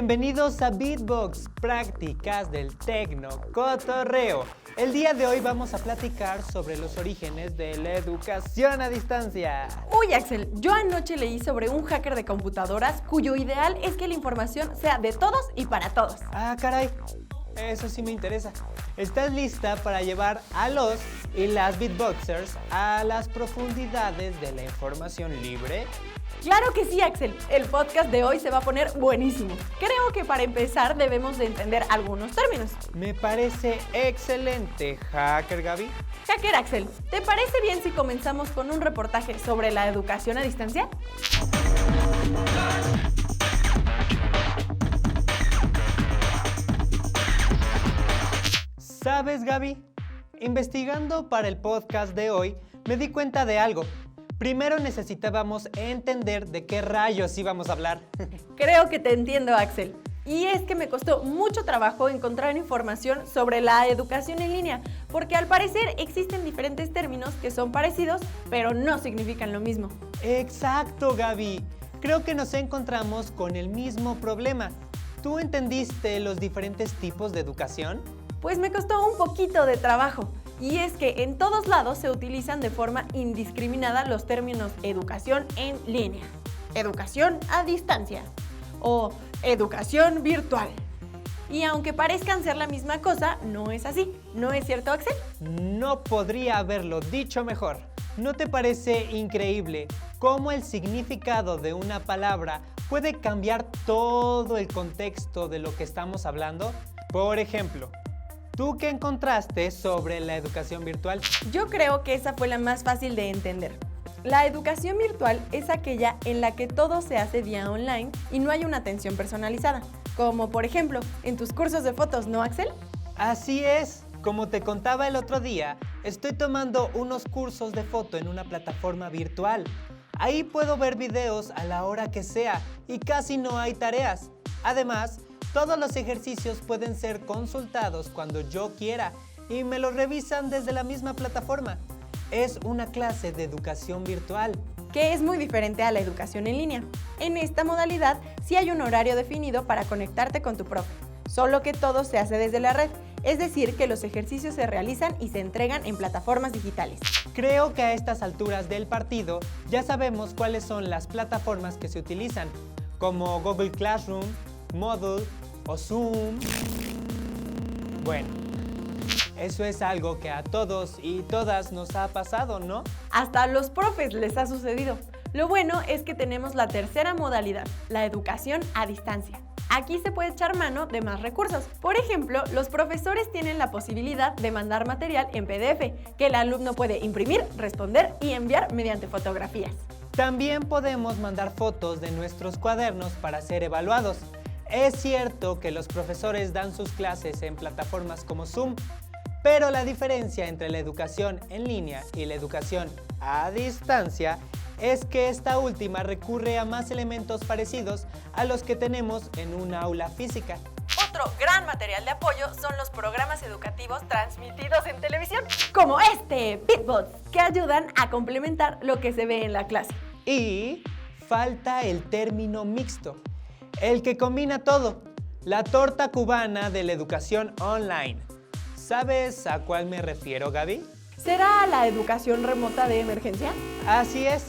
Bienvenidos a Beatbox, prácticas del tecno cotorreo. El día de hoy vamos a platicar sobre los orígenes de la educación a distancia. Uy, Axel, yo anoche leí sobre un hacker de computadoras cuyo ideal es que la información sea de todos y para todos. Ah, caray, eso sí me interesa. ¿Estás lista para llevar a los y las beatboxers a las profundidades de la información libre? Claro que sí, Axel. El podcast de hoy se va a poner buenísimo. Creo que para empezar debemos de entender algunos términos. Me parece excelente, Hacker Gaby. Hacker Axel, ¿te parece bien si comenzamos con un reportaje sobre la educación a distancia? ¿Sabes, Gaby? Investigando para el podcast de hoy, me di cuenta de algo. Primero necesitábamos entender de qué rayos íbamos a hablar. Creo que te entiendo, Axel. Y es que me costó mucho trabajo encontrar información sobre la educación en línea, porque al parecer existen diferentes términos que son parecidos, pero no significan lo mismo. Exacto, Gaby. Creo que nos encontramos con el mismo problema. ¿Tú entendiste los diferentes tipos de educación? Pues me costó un poquito de trabajo. Y es que en todos lados se utilizan de forma indiscriminada los términos educación en línea, educación a distancia o educación virtual. Y aunque parezcan ser la misma cosa, no es así. ¿No es cierto, Axel? No podría haberlo dicho mejor. ¿No te parece increíble cómo el significado de una palabra puede cambiar todo el contexto de lo que estamos hablando? Por ejemplo, ¿tú qué encontraste sobre la educación virtual? Yo creo que esa fue la más fácil de entender. La educación virtual es aquella en la que todo se hace vía online y no hay una atención personalizada, como por ejemplo en tus cursos de fotos, ¿no, Axel? Así es, como te contaba el otro día, estoy tomando unos cursos de foto en una plataforma virtual. Ahí puedo ver videos a la hora que sea y casi no hay tareas. Además, todos los ejercicios pueden ser consultados cuando yo quiera y me los revisan desde la misma plataforma. Es una clase de educación virtual. Que es muy diferente a la educación en línea. En esta modalidad sí hay un horario definido para conectarte con tu profe, solo que todo se hace desde la red, es decir, que los ejercicios se realizan y se entregan en plataformas digitales. Creo que a estas alturas del partido ya sabemos cuáles son las plataformas que se utilizan, como Google Classroom, Moodle o Zoom. Bueno, eso es algo que a todos y todas nos ha pasado, ¿no? Hasta a los profes les ha sucedido. Lo bueno es que tenemos la tercera modalidad, la educación a distancia. Aquí se puede echar mano de más recursos. Por ejemplo, los profesores tienen la posibilidad de mandar material en PDF, que el alumno puede imprimir, responder y enviar mediante fotografías. También podemos mandar fotos de nuestros cuadernos para ser evaluados. Es cierto que los profesores dan sus clases en plataformas como Zoom, pero la diferencia entre la educación en línea y la educación a distancia es que esta última recurre a más elementos parecidos a los que tenemos en un aula física. Otro gran material de apoyo son los programas educativos transmitidos en televisión, como este, Beatbox, que ayudan a complementar lo que se ve en la clase. Y falta el término mixto, el que combina todo, la torta cubana de la educación online. ¿Sabes a cuál me refiero, Gaby? ¿Será la educación remota de emergencia? Así es.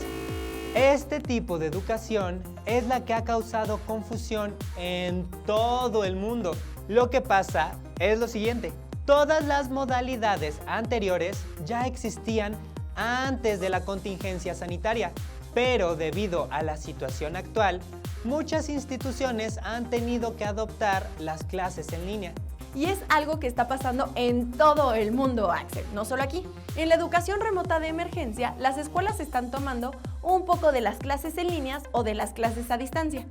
Este tipo de educación es la que ha causado confusión en todo el mundo. Lo que pasa es lo siguiente. Todas las modalidades anteriores ya existían antes de la contingencia sanitaria, pero debido a la situación actual, muchas instituciones han tenido que adoptar las clases en línea. Y es algo que está pasando en todo el mundo, Axel, no solo aquí. En la educación remota de emergencia, las escuelas están tomando un poco de las clases en líneas o de las clases a distancia.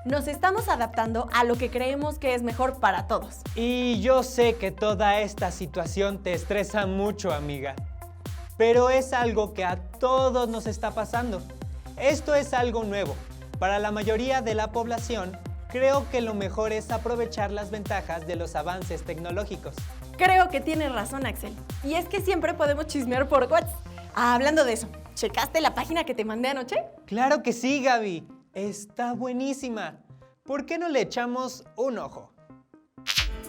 Nos estamos adaptando a lo que creemos que es mejor para todos. Y yo sé que toda esta situación te estresa mucho, amiga. Pero es algo que a todos nos está pasando. Esto es algo nuevo. Para la mayoría de la población, creo que lo mejor es aprovechar las ventajas de los avances tecnológicos. Creo que tienes razón, Axel. Y es que siempre podemos chismear por WhatsApp. Hablando de eso, ¿checaste la página que te mandé anoche? Claro que sí, Gaby. Está buenísima. ¿por qué no le echamos un ojo?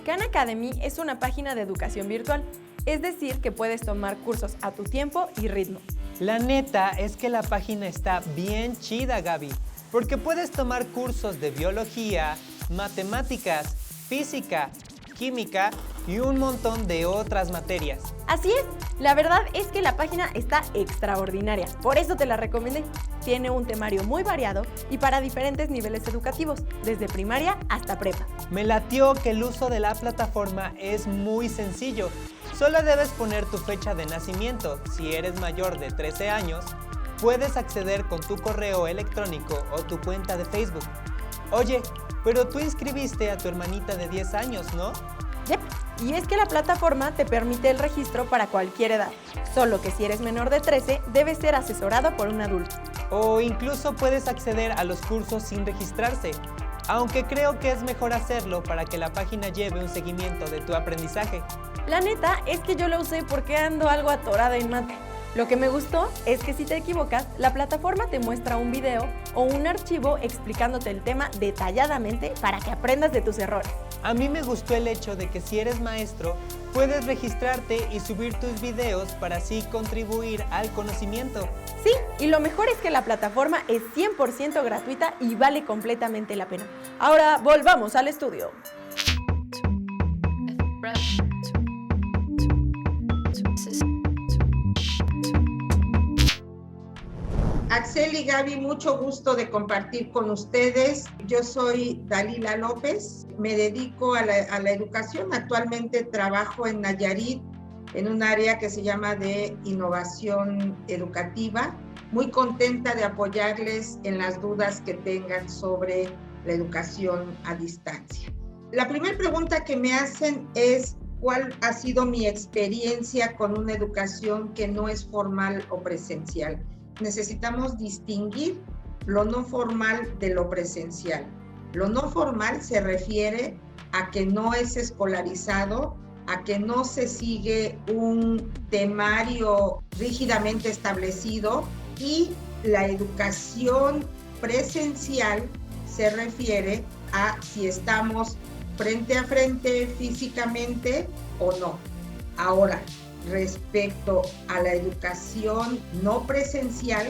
Khan Academy es una página de educación virtual, es decir, que puedes tomar cursos a tu tiempo y ritmo. La neta es que la página está bien chida, Gaby, porque puedes tomar cursos de biología, matemáticas, física, química y un montón de otras materias. Así es, la verdad es que la página está extraordinaria, por eso te la recomendé. Tiene un temario muy variado y para diferentes niveles educativos, desde primaria hasta prepa. Me latió que el uso de la plataforma es muy sencillo. Solo debes poner tu fecha de nacimiento. Si eres mayor de 13 años, puedes acceder con tu correo electrónico o tu cuenta de Facebook. Oye, pero tú inscribiste a tu hermanita de 10 años, ¿no? Yep. Y es que la plataforma te permite el registro para cualquier edad, solo que si eres menor de 13, debes ser asesorado por un adulto. O incluso puedes acceder a los cursos sin registrarse, aunque creo que es mejor hacerlo para que la página lleve un seguimiento de tu aprendizaje. La neta es que yo lo usé porque ando algo atorada en mate. Lo que me gustó es que si te equivocas, la plataforma te muestra un video o un archivo explicándote el tema detalladamente para que aprendas de tus errores. A mí me gustó el hecho de que si eres maestro, puedes registrarte y subir tus videos para así contribuir al conocimiento. Sí, y lo mejor es que la plataforma es 100% gratuita y vale completamente la pena. Ahora volvamos al estudio. Axel y Gaby, mucho gusto de compartir con ustedes. Yo soy Dalila López, me dedico a la educación. Actualmente trabajo en Nayarit, en un área que se llama de innovación educativa. Muy contenta de apoyarles en las dudas que tengan sobre la educación a distancia. La primera pregunta que me hacen es: ¿cuál ha sido mi experiencia con una educación que no es formal o presencial? Necesitamos distinguir lo no formal de lo presencial. Lo no formal se refiere a que no es escolarizado, a que no se sigue un temario rígidamente establecido, y la educación presencial se refiere a si estamos frente a frente físicamente o no. Ahora, respecto a la educación no presencial,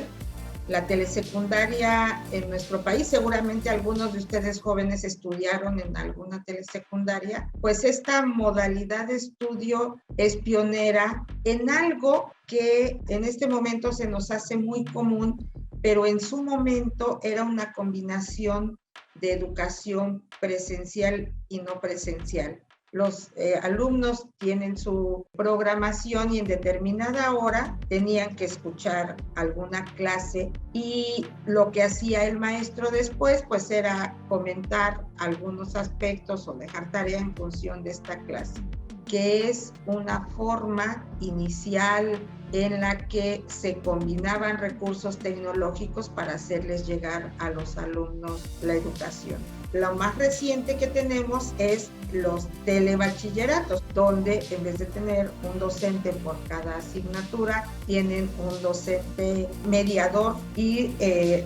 la telesecundaria en nuestro país, seguramente algunos de ustedes jóvenes estudiaron en alguna telesecundaria, pues esta modalidad de estudio es pionera en algo que en este momento se nos hace muy común, pero en su momento era una combinación de educación presencial y no presencial. Los alumnos tienen su programación y en determinada hora tenían que escuchar alguna clase, y lo que hacía el maestro después pues era comentar algunos aspectos o dejar tarea en función de esta clase, que es una forma inicial en la que se combinaban recursos tecnológicos para hacerles llegar a los alumnos la educación. Lo más reciente que tenemos es los telebachilleratos, donde en vez de tener un docente por cada asignatura, tienen un docente mediador y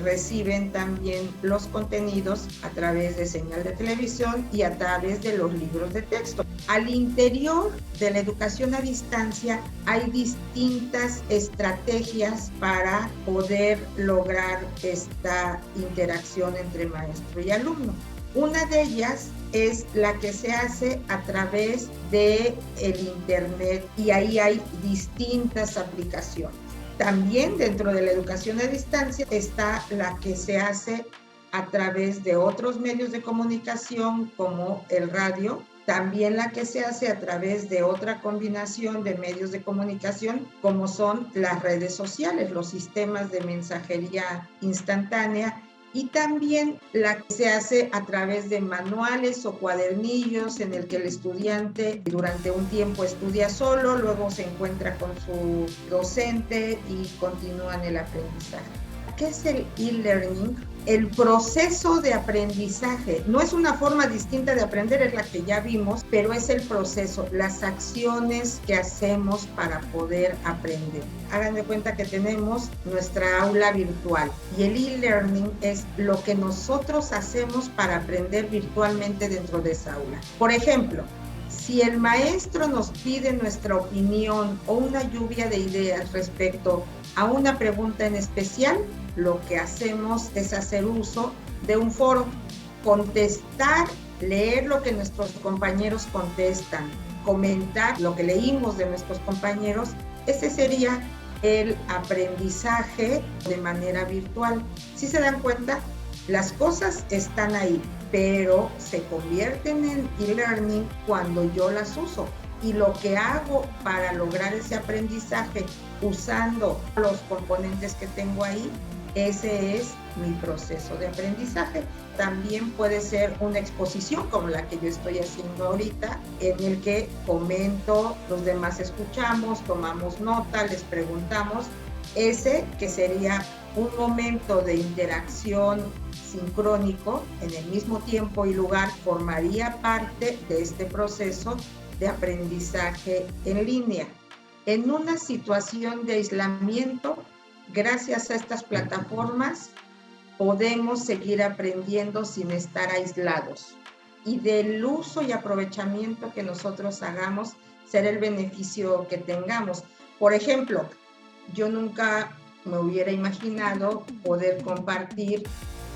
reciben también los contenidos a través de señal de televisión y a través de los libros de texto. Al interior de la educación a distancia hay distintas estrategias para poder lograr esta interacción entre maestro y alumno. Una de ellas es la que se hace a través de el internet, y ahí hay distintas aplicaciones. También dentro de la educación a distancia está la que se hace a través de otros medios de comunicación como el radio, también la que se hace a través de otra combinación de medios de comunicación como son las redes sociales, los sistemas de mensajería instantánea, y también la que se hace a través de manuales o cuadernillos en el que el estudiante durante un tiempo estudia solo, luego se encuentra con su docente y continúan el aprendizaje. ¿Qué es el e-learning? El proceso de aprendizaje. No es una forma distinta de aprender, es la que ya vimos, pero es el proceso, las acciones que hacemos para poder aprender. Hagan de cuenta que tenemos nuestra aula virtual y el e-learning es lo que nosotros hacemos para aprender virtualmente dentro de esa aula. Por ejemplo, si el maestro nos pide nuestra opinión o una lluvia de ideas respecto a una pregunta en especial, lo que hacemos es hacer uso de un foro, contestar, leer lo que nuestros compañeros contestan, comentar lo que leímos de nuestros compañeros. Ese sería el aprendizaje de manera virtual. Si se dan cuenta, las cosas están ahí, pero se convierten en e-learning cuando yo las uso. Y lo que hago para lograr ese aprendizaje usando los componentes que tengo ahí, ese es mi proceso de aprendizaje. También puede ser una exposición como la que yo estoy haciendo ahorita, en el que comento, los demás escuchamos, tomamos nota, les preguntamos. Ese que sería un momento de interacción sincrónico en el mismo tiempo y lugar formaría parte de este proceso de aprendizaje en línea. En una situación de aislamiento, gracias a estas plataformas, podemos seguir aprendiendo sin estar aislados. Y del uso y aprovechamiento que nosotros hagamos, será el beneficio que tengamos. Por ejemplo, yo nunca me hubiera imaginado poder compartir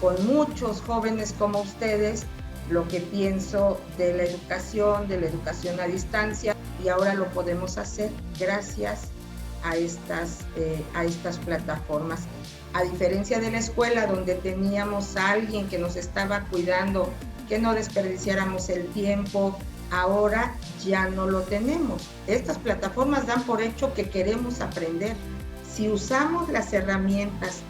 con muchos jóvenes como ustedes lo que pienso de la educación a distancia, y ahora lo podemos hacer gracias a estas plataformas. A diferencia de la escuela, donde teníamos a alguien que nos estaba cuidando, que no desperdiciáramos el tiempo, ahora ya no lo tenemos. Estas plataformas dan por hecho que queremos aprender. Si usamos las herramientas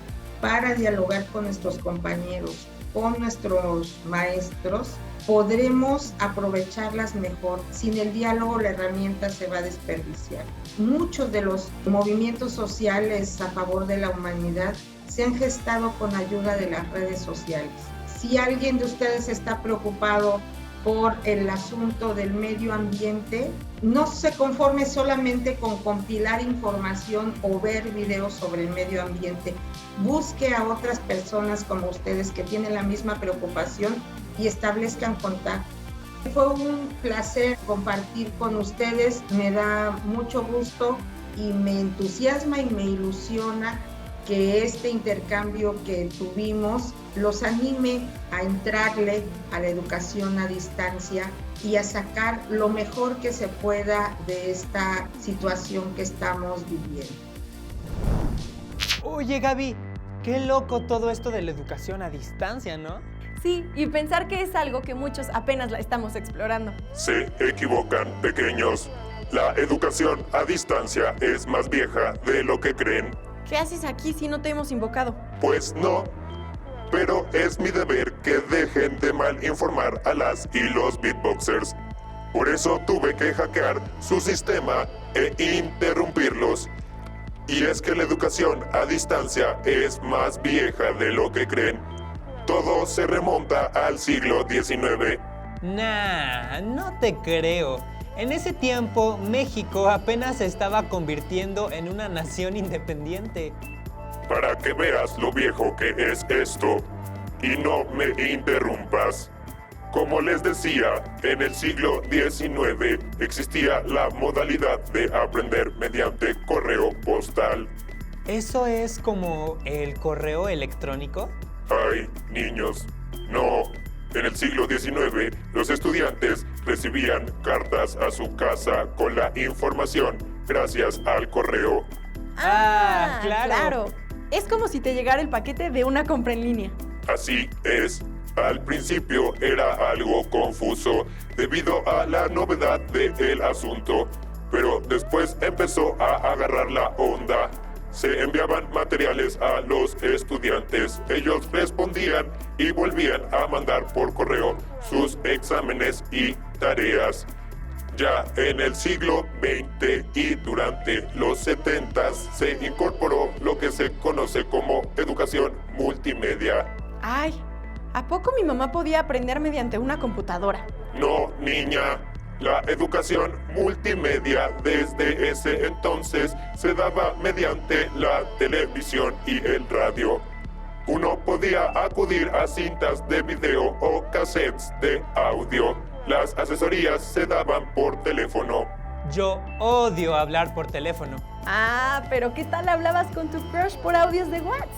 para dialogar con nuestros compañeros, con nuestros maestros, podremos aprovecharlas mejor. Sin el diálogo, la herramienta se va a desperdiciar. Muchos de los movimientos sociales a favor de la humanidad se han gestado con ayuda de las redes sociales. Si alguien de ustedes está preocupado por el asunto del medio ambiente, no se conforme solamente con compilar información o ver videos sobre el medio ambiente. Busque a otras personas como ustedes que tienen la misma preocupación y establezcan contacto. Fue un placer compartir con ustedes, me da mucho gusto y me entusiasma y me ilusiona que este intercambio que tuvimos los anime a entrarle a la educación a distancia y a sacar lo mejor que se pueda de esta situación que estamos viviendo. Oye, Gaby, qué loco todo esto de la educación a distancia, ¿no? Sí, y pensar que es algo que muchos apenas la estamos explorando. Se equivocan, pequeños. La educación a distancia es más vieja de lo que creen. ¿Qué haces aquí si no te hemos invocado? Pues no, pero es mi deber que dejen de mal informar a las y los beatboxers. Por eso tuve que hackear su sistema e interrumpirlos. Y es que la educación a distancia es más vieja de lo que creen. Todo se remonta al siglo XIX. Nah, no te creo. En ese tiempo, México apenas se estaba convirtiendo en una nación independiente. Para que veas lo viejo que es esto, y no me interrumpas. Como les decía, en el siglo XIX existía la modalidad de aprender mediante correo postal. ¿Eso es como el correo electrónico? Ay, niños, no. En el siglo XIX, los estudiantes recibían cartas a su casa con la información gracias al correo. Ah, claro. Es como si te llegara el paquete de una compra en línea. Así es. Al principio era algo confuso debido a la novedad del asunto, pero después empezó a agarrar la onda. Se enviaban materiales a los estudiantes, ellos respondían y volvían a mandar por correo sus exámenes y tareas. Ya en el siglo XX y durante los 70 se incorporó lo que se conoce como educación multimedia. Ay, ¿a poco mi mamá podía aprender mediante una computadora? No, niña. La educación multimedia desde ese entonces se daba mediante la televisión y el radio. Uno podía acudir a cintas de video o cassettes de audio. Las asesorías se daban por teléfono. Yo odio hablar por teléfono. Ah, pero ¿qué tal hablabas con tu crush por audios de WhatsApp?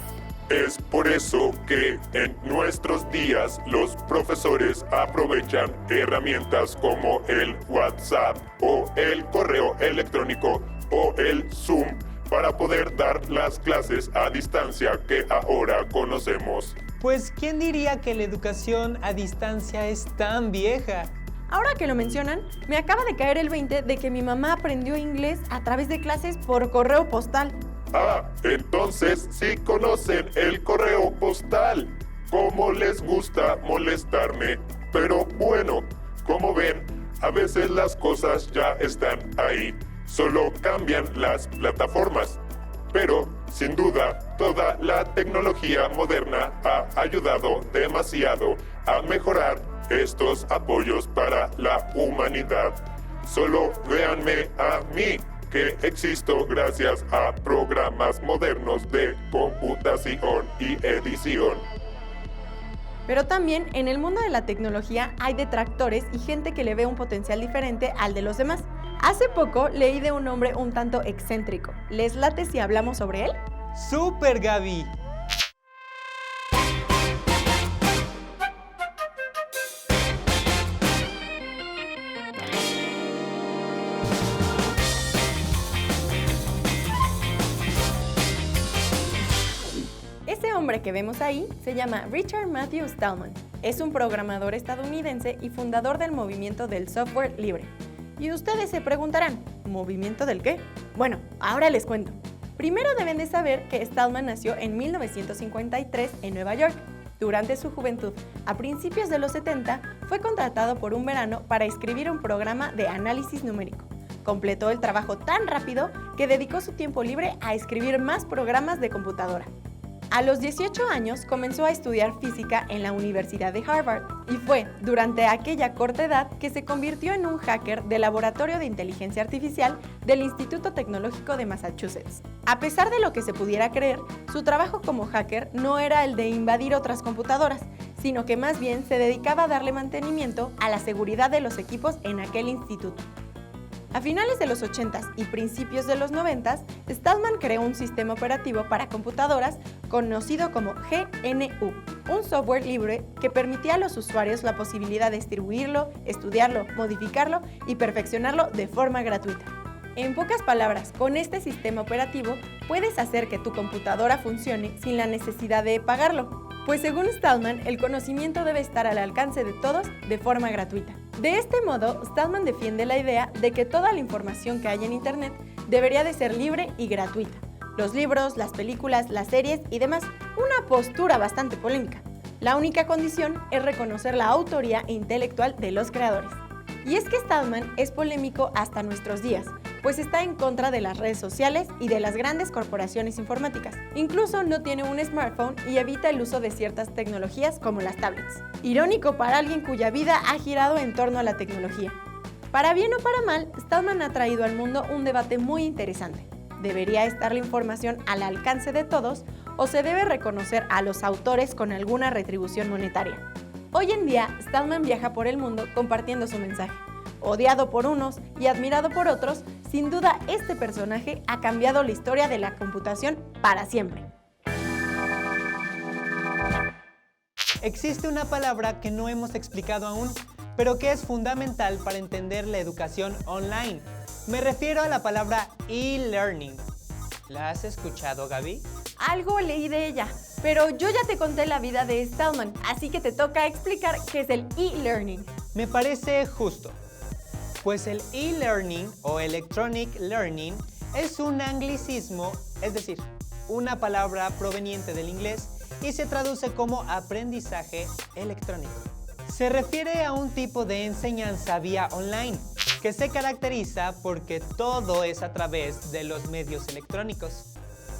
Es por eso que en nuestros días los profesores aprovechan herramientas como el WhatsApp o el correo electrónico o el Zoom para poder dar las clases a distancia que ahora conocemos. Pues, ¿quién diría que la educación a distancia es tan vieja? Ahora que lo mencionan, me acaba de caer el 20 de que mi mamá aprendió inglés a través de clases por correo postal. Ah, entonces sí conocen el correo postal. ¿Cómo les gusta molestarme? Pero bueno, como ven, a veces las cosas ya están ahí. Solo cambian las plataformas. Pero, sin duda, toda la tecnología moderna ha ayudado demasiado a mejorar estos apoyos para la humanidad. Solo véanme a mí, que existo gracias a programas modernos de computación y edición. Pero también en el mundo de la tecnología hay detractores y gente que le ve un potencial diferente al de los demás. Hace poco leí de un hombre un tanto excéntrico. ¿Les late si hablamos sobre él? ¡Súper, Gaby! Ese hombre que vemos ahí se llama Richard Matthew Stallman. Es un programador estadounidense y fundador del movimiento del software libre. Y ustedes se preguntarán, ¿movimiento del qué? Bueno, ahora les cuento. Primero deben de saber que Stallman nació en 1953 en Nueva York. Durante su juventud, a principios de los 70, fue contratado por un verano para escribir un programa de análisis numérico. Completó el trabajo tan rápido que dedicó su tiempo libre a escribir más programas de computadora. A los 18 años comenzó a estudiar física en la Universidad de Harvard y fue durante aquella corta edad que se convirtió en un hacker del Laboratorio de Inteligencia Artificial del Instituto Tecnológico de Massachusetts. A pesar de lo que se pudiera creer, su trabajo como hacker no era el de invadir otras computadoras, sino que más bien se dedicaba a darle mantenimiento a la seguridad de los equipos en aquel instituto. A finales de los 80s y principios de los 90s, Stallman creó un sistema operativo para computadoras conocido como GNU, un software libre que permitía a los usuarios la posibilidad de distribuirlo, estudiarlo, modificarlo y perfeccionarlo de forma gratuita. En pocas palabras, con este sistema operativo puedes hacer que tu computadora funcione sin la necesidad de pagarlo, pues según Stallman, el conocimiento debe estar al alcance de todos de forma gratuita. De este modo, Stallman defiende la idea de que toda la información que hay en Internet debería de ser libre y gratuita. Los libros, las películas, las series y demás, una postura bastante polémica. La única condición es reconocer la autoría intelectual de los creadores. Y es que Stallman es polémico hasta nuestros días, pues está en contra de las redes sociales y de las grandes corporaciones informáticas. Incluso no tiene un smartphone y evita el uso de ciertas tecnologías como las tablets. Irónico para alguien cuya vida ha girado en torno a la tecnología. Para bien o para mal, Stallman ha traído al mundo un debate muy interesante. ¿Debería estar la información al alcance de todos o se debe reconocer a los autores con alguna retribución monetaria? Hoy en día, Stallman viaja por el mundo compartiendo su mensaje. Odiado por unos y admirado por otros, sin duda este personaje ha cambiado la historia de la computación para siempre. Existe una palabra que no hemos explicado aún, pero que es fundamental para entender la educación online. Me refiero a la palabra e-learning. ¿La has escuchado, Gaby? Algo leí de ella, pero yo ya te conté la vida de Stallman, así que te toca explicar qué es el e-learning. Me parece justo, pues el e-learning o electronic learning es un anglicismo, es decir, una palabra proveniente del inglés y se traduce como aprendizaje electrónico. Se refiere a un tipo de enseñanza vía online que se caracteriza porque todo es a través de los medios electrónicos.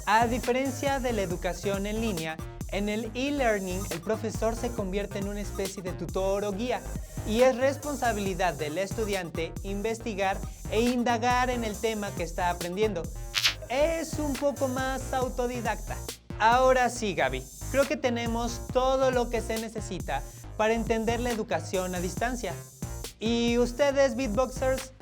A diferencia de la educación en línea, en el e-learning el profesor se convierte en una especie de tutor o guía y es responsabilidad del estudiante investigar e indagar en el tema que está aprendiendo. Es un poco más autodidacta. Ahora sí, Gaby, creo que tenemos todo lo que se necesita para entender la educación a distancia. ¿Y ustedes, beatboxers,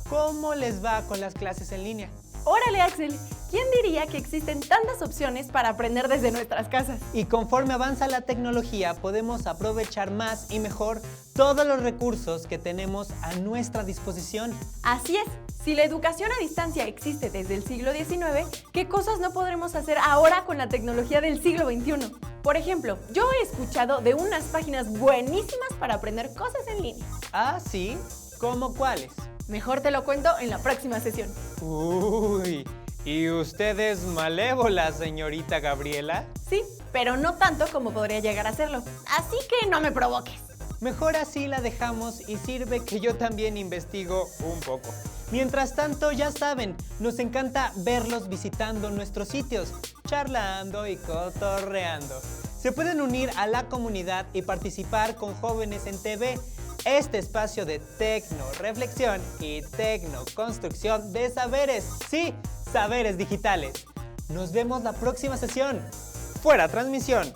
cómo les va con las clases en línea? ¡Órale, Axel! ¿Quién diría que existen tantas opciones para aprender desde nuestras casas? Y conforme avanza la tecnología, podemos aprovechar más y mejor todos los recursos que tenemos a nuestra disposición. Así es, si la educación a distancia existe desde el siglo XIX, ¿qué cosas no podremos hacer ahora con la tecnología del siglo XXI? Por ejemplo, yo he escuchado de unas páginas buenísimas para aprender cosas en línea. ¿Ah, sí? ¿Cómo cuáles? Mejor te lo cuento en la próxima sesión. Uy, ¿y usted es malévola, señorita Gabriela? Sí, pero no tanto como podría llegar a serlo. Así que no me provoques. Mejor así la dejamos y sirve que yo también investigo un poco. Mientras tanto, ya saben, nos encanta verlos visitando nuestros sitios, charlando y cotorreando. Se pueden unir a la comunidad y participar con Jóvenes en TV, este espacio de tecno-reflexión y tecno-construcción de saberes. Sí, saberes digitales. Nos vemos la próxima sesión. ¡Fuera transmisión!